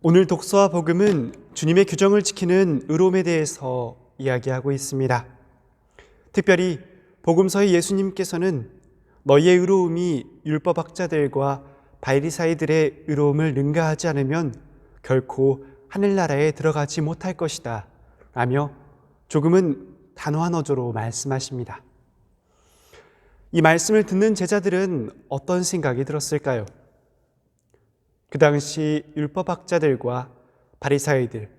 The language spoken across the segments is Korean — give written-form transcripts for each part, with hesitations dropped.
오늘 독서와 복음은 주님의 규정을 지키는 의로움에 대해서 이야기하고 있습니다. 특별히 복음서의 예수님께서는 너희의 의로움이 율법학자들과 바리사이들의 의로움을 능가하지 않으면 결코 하늘나라에 들어가지 못할 것이다 라며 조금은 단호한 어조로 말씀하십니다. 이 말씀을 듣는 제자들은 어떤 생각이 들었을까요? 그 당시 율법학자들과 바리사이들,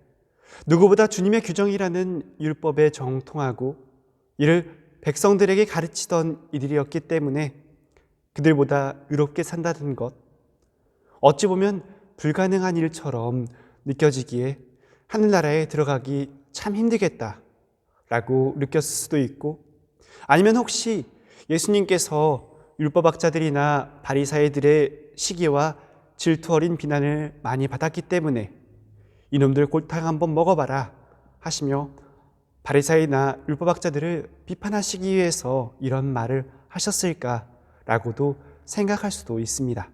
누구보다 주님의 규정이라는 율법에 정통하고 이를 백성들에게 가르치던 이들이었기 때문에 그들보다 의롭게 산다는 것, 어찌 보면 불가능한 일처럼 느껴지기에 하늘나라에 들어가기 참 힘들겠다라고 느꼈을 수도 있고, 아니면 혹시 예수님께서 율법학자들이나 바리사이들의 시기와 질투 어린 비난을 많이 받았기 때문에 이놈들 골탕 한번 먹어봐라 하시며 바리사이나 율법학자들을 비판하시기 위해서 이런 말을 하셨을까라고도 생각할 수도 있습니다.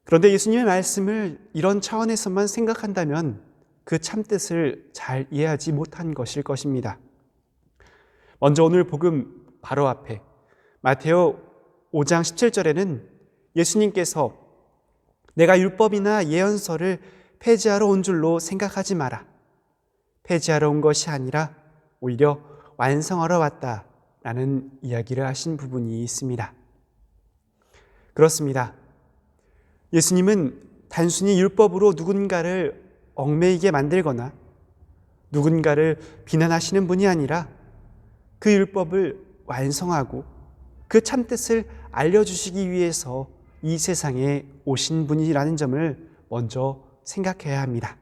그런데 예수님의 말씀을 이런 차원에서만 생각한다면 그 참뜻을 잘 이해하지 못한 것일 것입니다. 먼저 오늘 복음 바로 앞에 마테오 5장 17절에는 예수님께서 내가 율법이나 예언서를 폐지하러 온 줄로 생각하지 마라. 폐지하러 온 것이 아니라 오히려 완성하러 왔다라는 이야기를 하신 부분이 있습니다. 그렇습니다. 예수님은 단순히 율법으로 누군가를 얽매이게 만들거나 누군가를 비난하시는 분이 아니라 그 율법을 완성하고 그 참뜻을 알려주시기 위해서 이 세상에 오신 분이라는 점을 먼저 생각해야 합니다.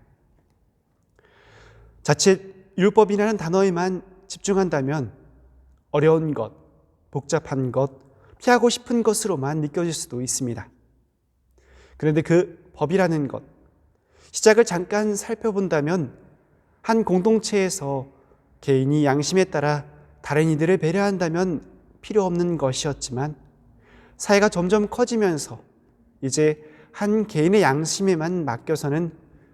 자칫 율법이라는 단어에만 집중한다면 어려운 것, 복잡한 것, 피하고 싶은 것으로만 느껴질 수도 있습니다. 그런데 그 법이라는 것, 시작을 잠깐 살펴본다면 한 공동체에서 개인이 양심에 따라 다른 이들을 배려한다면 필요 없는 것이었지만 사회가 점점 커지면서 이제 한 개인의 양심에만 맡겨서는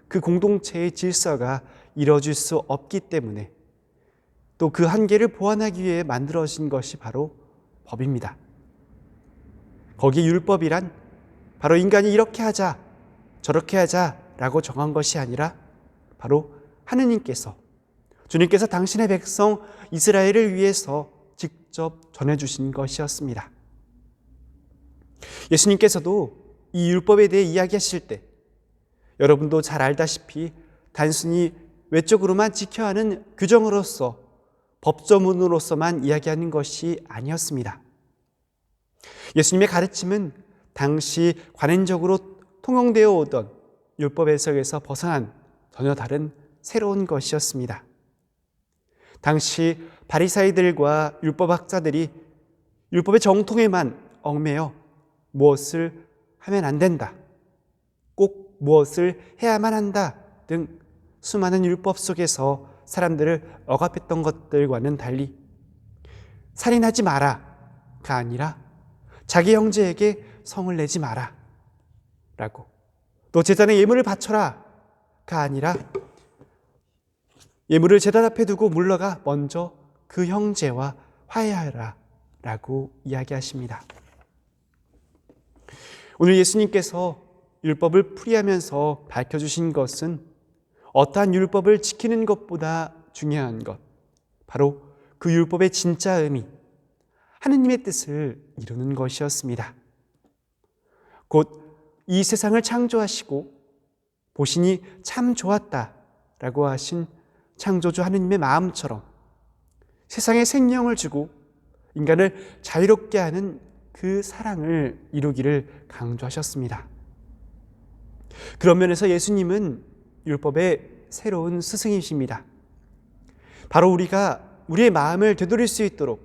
그 공동체의 질서가 이루어질 수 없기 때문에 또 그 한계를 보완하기 위해 만들어진 것이 바로 법입니다. 거기 율법이란 바로 인간이 이렇게 하자, 저렇게 하자라고 정한 것이 아니라 바로 하느님께서, 주님께서 당신의 백성 이스라엘을 위해서 직접 전해주신 것이었습니다. 예수님께서도 이 율법에 대해 이야기하실 때 여러분도 잘 알다시피 단순히 외적으로만 지켜야 하는 규정으로서 법조문으로서만 이야기하는 것이 아니었습니다. 예수님의 가르침은 당시 관행적으로 통용되어 오던 율법 해석에서 벗어난 전혀 다른 새로운 것이었습니다. 당시 바리사이들과 율법학자들이 율법의 정통에만 얽매여 무엇을 하면 안 된다, 꼭 무엇을 해야만 한다 등 수많은 율법 속에서 사람들을 억압했던 것들과는 달리 살인하지 마라가 아니라 자기 형제에게 성을 내지 마라 라고, 또 제단에 예물을 바쳐라가 아니라 예물을 제단 앞에 두고 물러가 먼저 그 형제와 화해하라 라고 이야기하십니다. 오늘 예수님께서 율법을 풀이하면서 밝혀주신 것은 어떠한 율법을 지키는 것보다 중요한 것, 바로 그 율법의 진짜 의미, 하느님의 뜻을 이루는 것이었습니다. 곧 이 세상을 창조하시고 보시니 참 좋았다라고 하신 창조주 하느님의 마음처럼 세상에 생명을 주고 인간을 자유롭게 하는 그 사랑을 이루기를 강조하셨습니다. 그런 면에서 예수님은 율법의 새로운 스승이십니다. 바로 우리가 우리의 마음을 되돌릴 수 있도록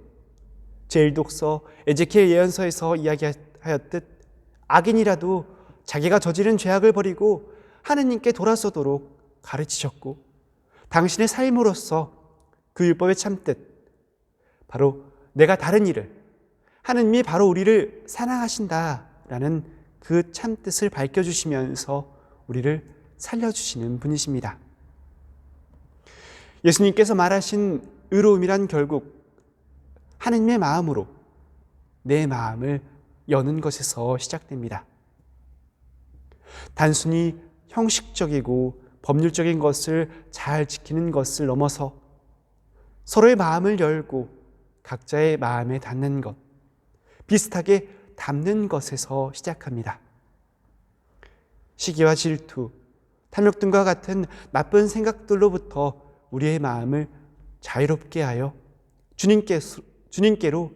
제1독서 에제키엘 예언서에서 이야기하였듯 악인이라도 자기가 저지른 죄악을 버리고 하느님께 돌아서도록 가르치셨고, 당신의 삶으로서 그 율법의 참뜻, 바로 내가 다른 일을, 하느님이 바로 우리를 사랑하신다라는 그 참뜻을 밝혀주시면서 우리를 살려주시는 분이십니다. 예수님께서 말하신 의로움이란 결국 하느님의 마음으로 내 마음을 여는 것에서 시작됩니다. 단순히 형식적이고 법률적인 것을 잘 지키는 것을 넘어서 서로의 마음을 열고 각자의 마음에 닿는 것, 비슷하게 닮는 것에서 시작합니다. 시기와 질투, 탐욕 등과 같은 나쁜 생각들로부터 우리의 마음을 자유롭게 하여 주님께로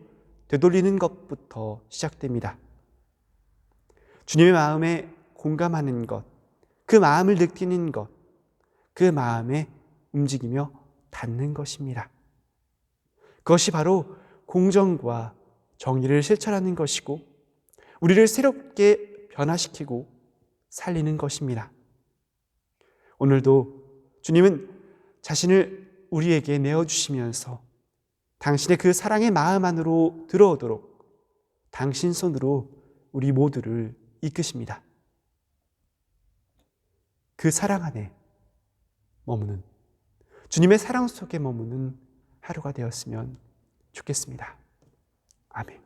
되돌리는 것부터 시작됩니다. 주님의 마음에 공감하는 것, 그 마음을 느끼는 것, 그 마음에 움직이며 닿는 것입니다. 그것이 바로 공정과 정의를 실천하는 것이고 우리를 새롭게 변화시키고 살리는 것입니다. 오늘도 주님은 자신을 우리에게 내어주시면서 당신의 그 사랑의 마음 안으로 들어오도록 당신 손으로 우리 모두를 이끄십니다. 그 사랑 안에 머무는, 주님의 사랑 속에 머무는 하루가 되었으면 좋겠습니다. 아멘.